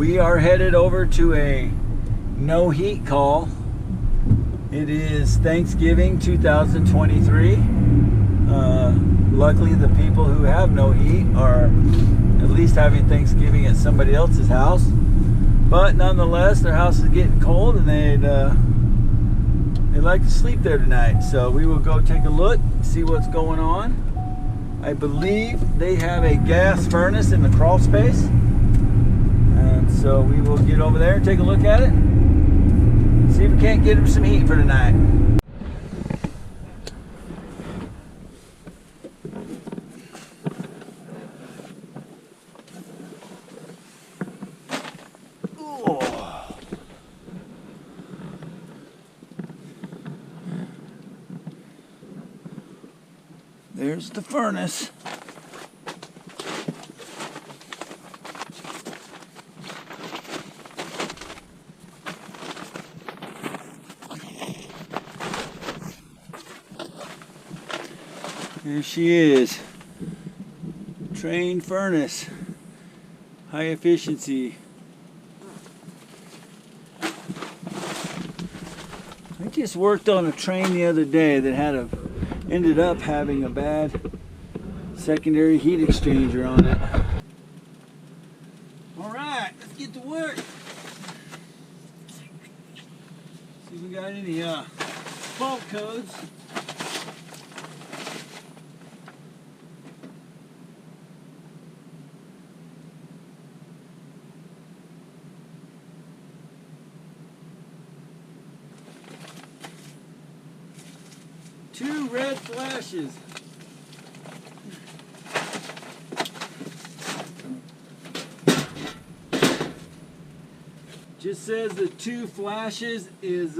We are headed over to a no heat call. It is Thanksgiving 2023. Luckily the people who have no heat are at least having Thanksgiving at somebody else's house. But nonetheless, their house is getting cold and they'd like to sleep there tonight. So we will go take a look, see what's going on. I believe they have a gas furnace in the crawl space. And so we will get over there and take a look at it. See if we can't get them some heat for tonight. Oh. There's the furnace. There she is. Trane furnace. High efficiency. I just worked on a Trane the other day that ended up having a bad secondary heat exchanger on it. Alright, let's get to work. See if we got any fault codes. Two red flashes. Just says the two flashes is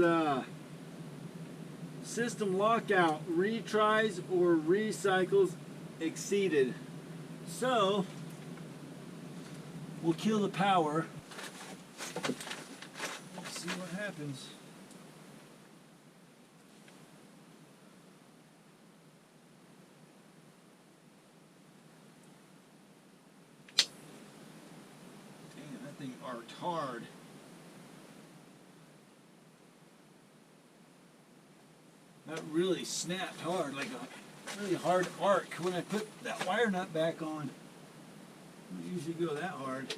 system lockout, retries or recycles exceeded. So we'll kill the power. Let's see what happens. That thing arced hard. That really snapped hard, like a really hard arc when I put that wire nut back on. I don't usually go that hard.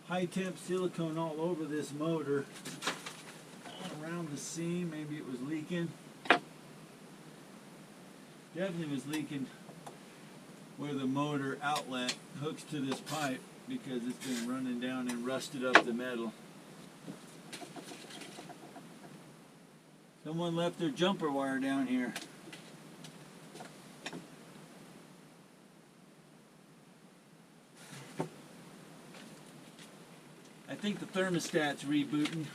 High temp silicone all over this motor, all around the seam. Maybe it was leaking. Definitely was leaking where the motor outlet hooks to this pipe because it's been running down and rusted up the metal. Someone left their jumper wire down here. I think the thermostat's rebooting.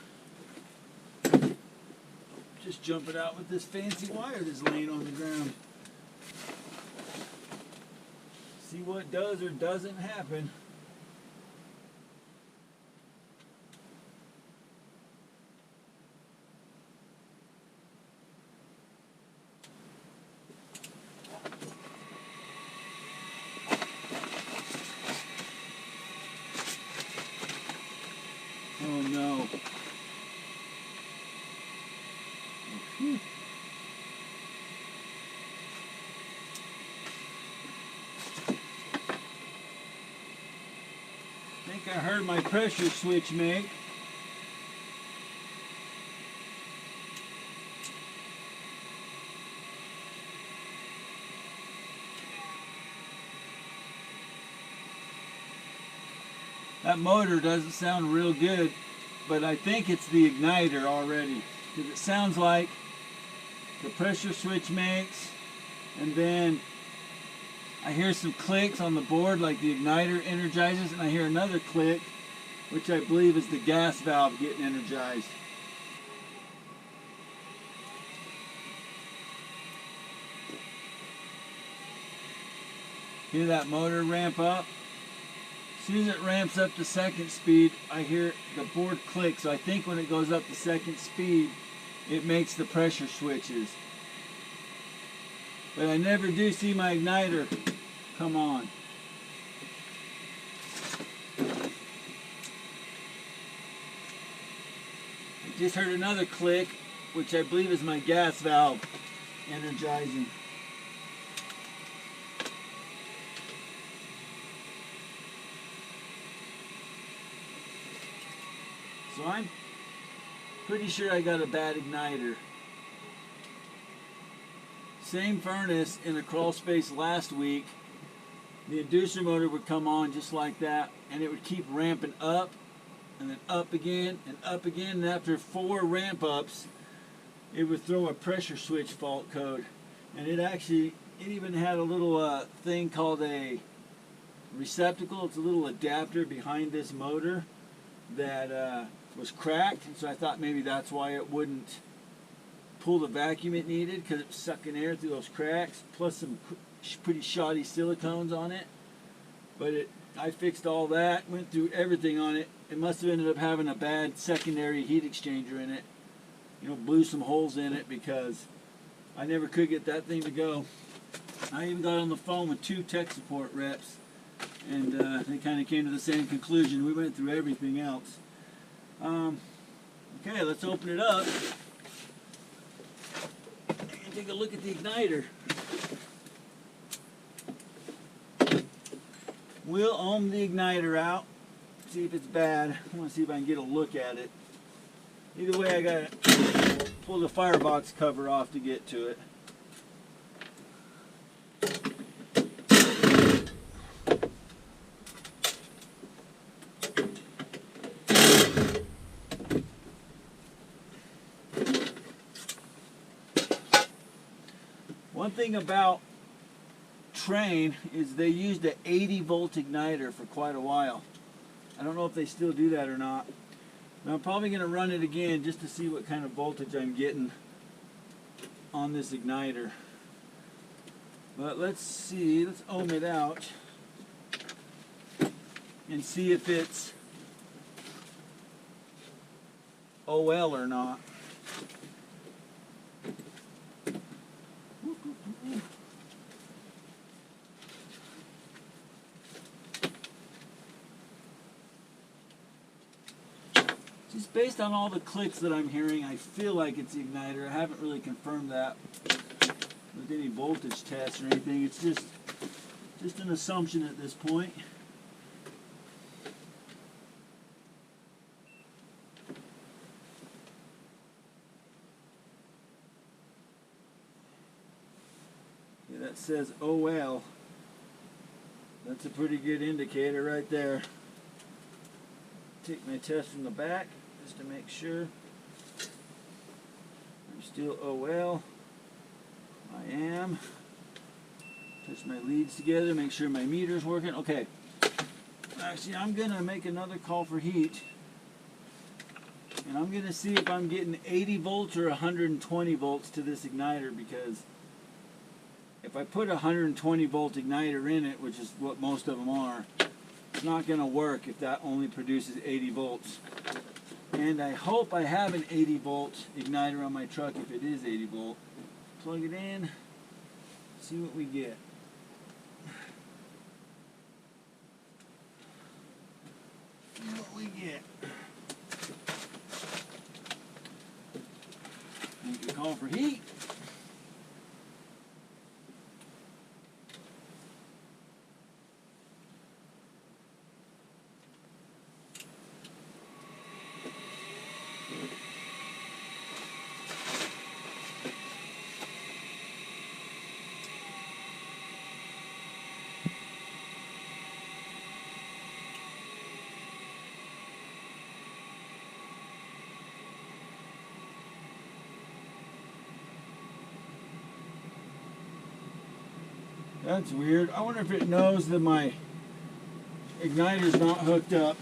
Just jump it out with this fancy wire that's laying on the ground. See what does or doesn't happen. Oh no. Whew. I think I heard my pressure switch make. That motor doesn't sound real good, but I think it's the igniter already, because it sounds like the pressure switch makes, and then I hear some clicks on the board like the igniter energizes, and I hear another click, which I believe is the gas valve getting energized. Hear that motor ramp up? soon as it ramps up to second speed, I hear the board click. So I think when it goes up to second speed, it makes the pressure switches. But I never do see my igniter come on. I just heard another click, which I believe is my gas valve energizing. So I'm pretty sure I got a bad igniter. Same furnace in a crawl space last week. The inducer motor would come on just like that, and it would keep ramping up and then up again and up again. And after 4 ramp ups, it would throw a pressure switch fault code. And it even had a little thing called a receptacle. It's a little adapter behind this motor that was cracked, and so I thought maybe that's why it wouldn't pull the vacuum it needed, because it was sucking air through those cracks, plus some pretty shoddy silicones on it. But I fixed all that, went through everything on it. It must have ended up having a bad secondary heat exchanger in it. You know, blew some holes in it, because I never could get that thing to go. I even got on the phone with 2 tech support reps, and they kind of came to the same conclusion. We went through everything else. Okay, let's open it up and take a look at the igniter. We'll ohm the igniter out, see if it's bad. I want to see if I can get a look at it. Either way, I gotta pull the firebox cover off to get to it. One thing about Trane is they used an 80 volt igniter for quite a while. I don't know if they still do that or not. But I'm probably going to run it again just to see what kind of voltage I'm getting on this igniter. But let's see, let's ohm it out and see if it's OL or not. Just based on all the clicks that I'm hearing, I feel like it's the igniter. I haven't really confirmed that with any voltage tests or anything. It's just an assumption at this point. Yeah, that says OL. That's a pretty good indicator right there. Take my test from the back just to make sure I'm still OL. I am. Touch my leads together, make sure my meter's working. Okay. Actually, I'm going to make another call for heat. And I'm going to see if I'm getting 80 volts or 120 volts to this igniter, because if I put a 120 volt igniter in it, which is what most of them are, it's not going to work if that only produces 80 volts. And I hope I have an 80 volt igniter on my truck if it is 80 volt. Plug it in, see what we get. See what we get. Make a call for heat. That's weird. I wonder if it knows that my igniter's not hooked up.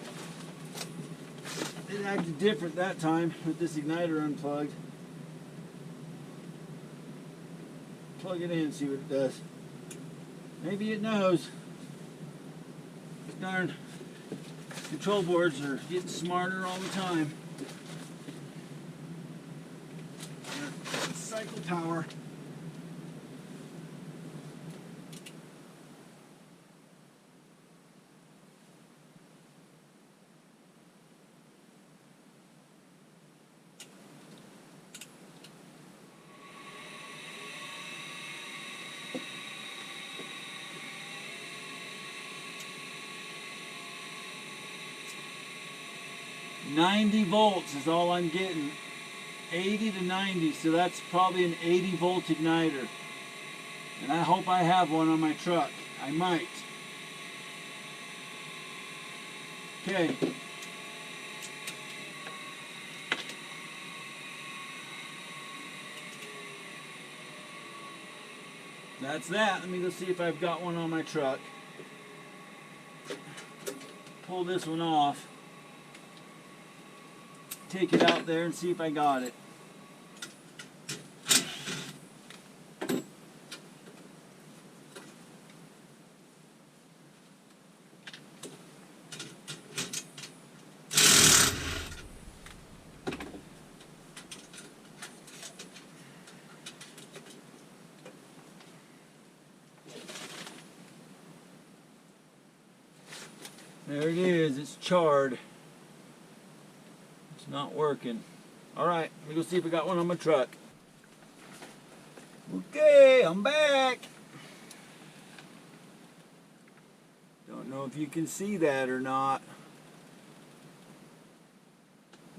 It acted different that time with this igniter unplugged. Plug it in and see what it does. Maybe it knows. Darn. control boards are getting smarter all the time. Cycle power. $90 volts is all I'm getting. 80 to 90, so that's probably an 80 volt igniter. And I hope I have one on my truck. I might. Okay. That's that. Let me go see if I've got one on my truck. Pull this one off. Take it out there and see if I got it. There it is, it's charred. It's not working. Alright, let me go see if I got one on my truck. Okay, I'm back. Don't know if you can see that or not.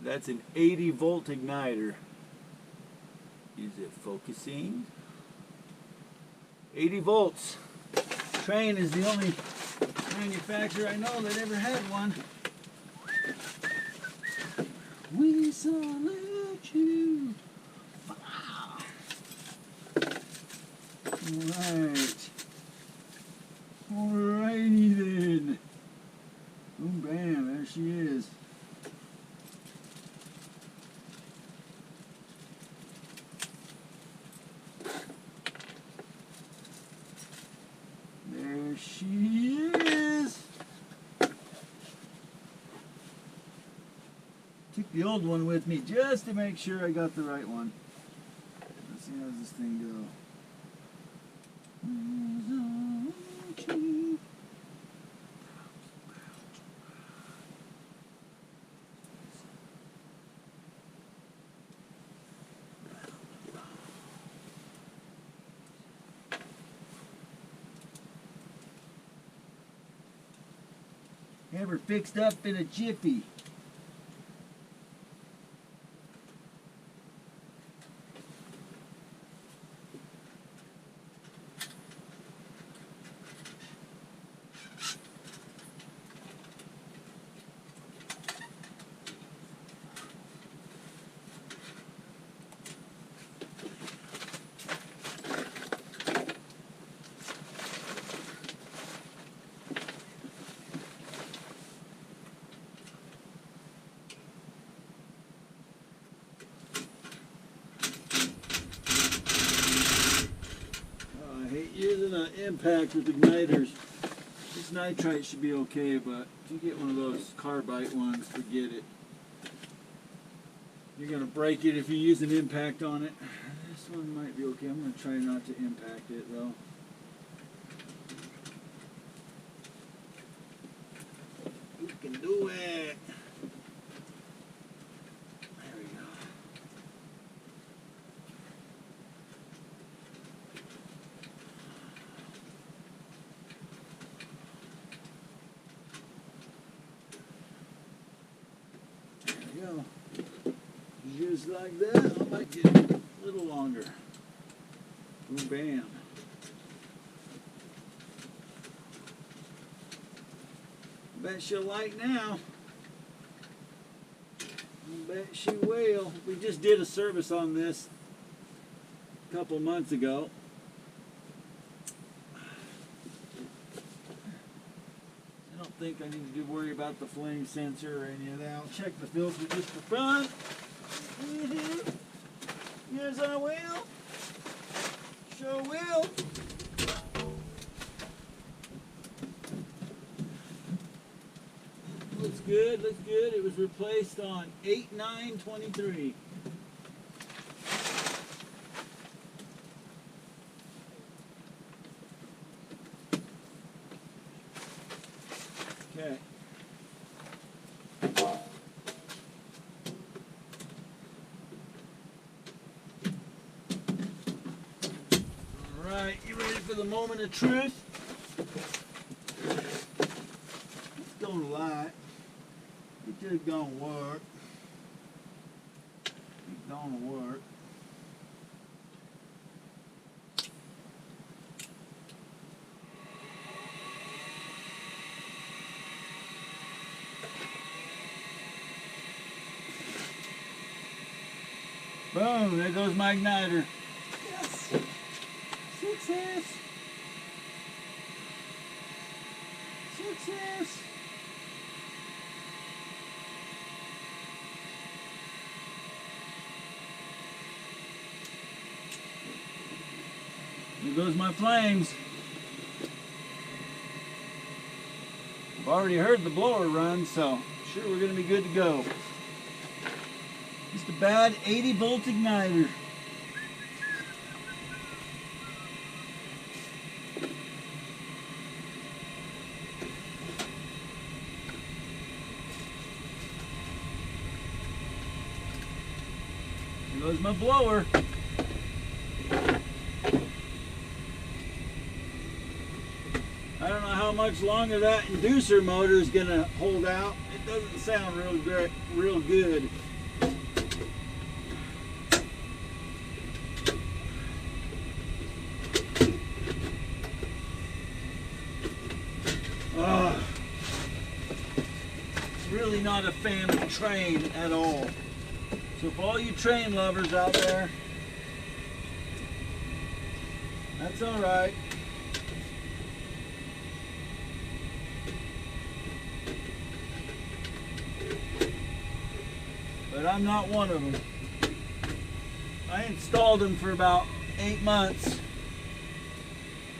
That's an 80 volt igniter. Is it focusing? 80 volts. Trane is the only manufacturer I know that ever had one. We salute you. Wow. Alright. Alrighty then. Boom, bam, there she is. There she is. Took the old one with me just to make sure I got the right one. Let's see how does this thing go. Ever fixed up in a jiffy. Using an impact with igniters. This nitrite should be okay, but if you get one of those carbide ones, forget it. You're going to break it if you use an impact on it. This one might be okay. I'm going to try not to impact it though. We can do it. There we go. Go. Just like that. I might get a little longer. Boom, bam. Bet she'll light now. I bet she will. We just did a service on this a couple months ago. I don't think I need to worry about the flame sensor or any of that. I'll check the filter just for fun. Yes, I will. Sure will. Let's good, looks good. It was replaced on 8/9/23. Okay. Alright, you ready for the moment of truth? It's gonna light. It's just gonna work. It's gonna work. Boom, there goes my igniter. Yes! Success! Success! There goes my flames. I've already heard the blower run, so sure we're going to be good to go. Just a bad 80-volt igniter. There goes my blower. I don't know how much longer that inducer motor is going to hold out. It doesn't sound real good. Really not a fan of Trane at all. So for all you Trane lovers out there, that's all right. But I'm not one of them. I installed them for about 8 months.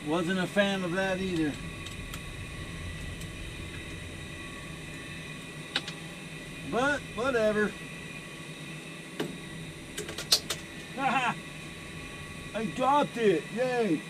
Wasn't a fan of that either. But whatever. Haha! I dropped it! Yay!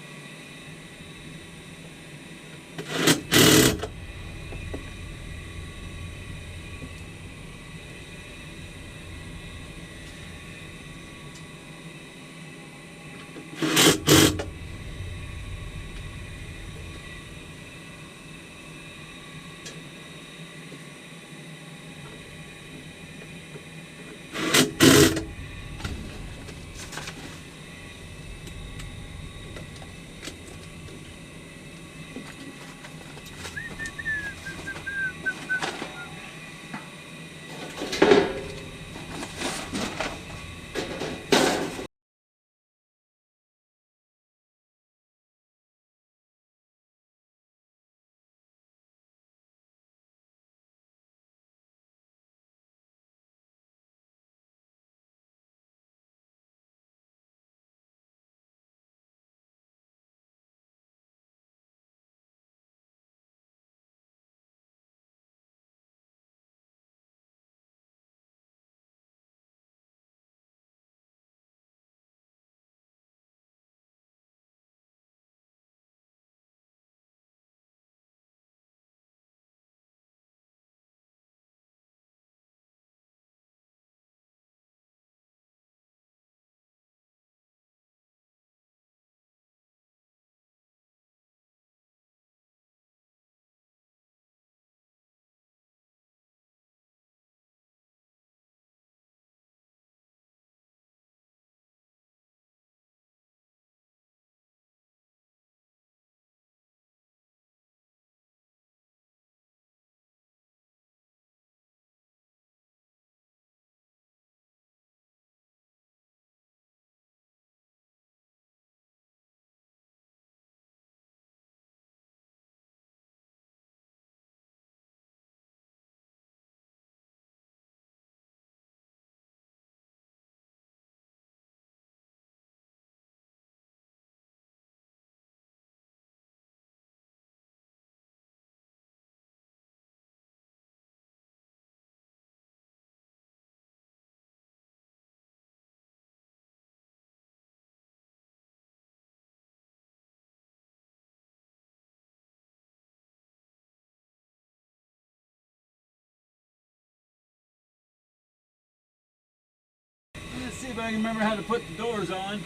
if I can remember how to put the doors on.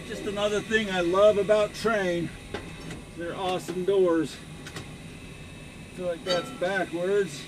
Just another thing I love about Trane. They're awesome doors. I feel like that's backwards.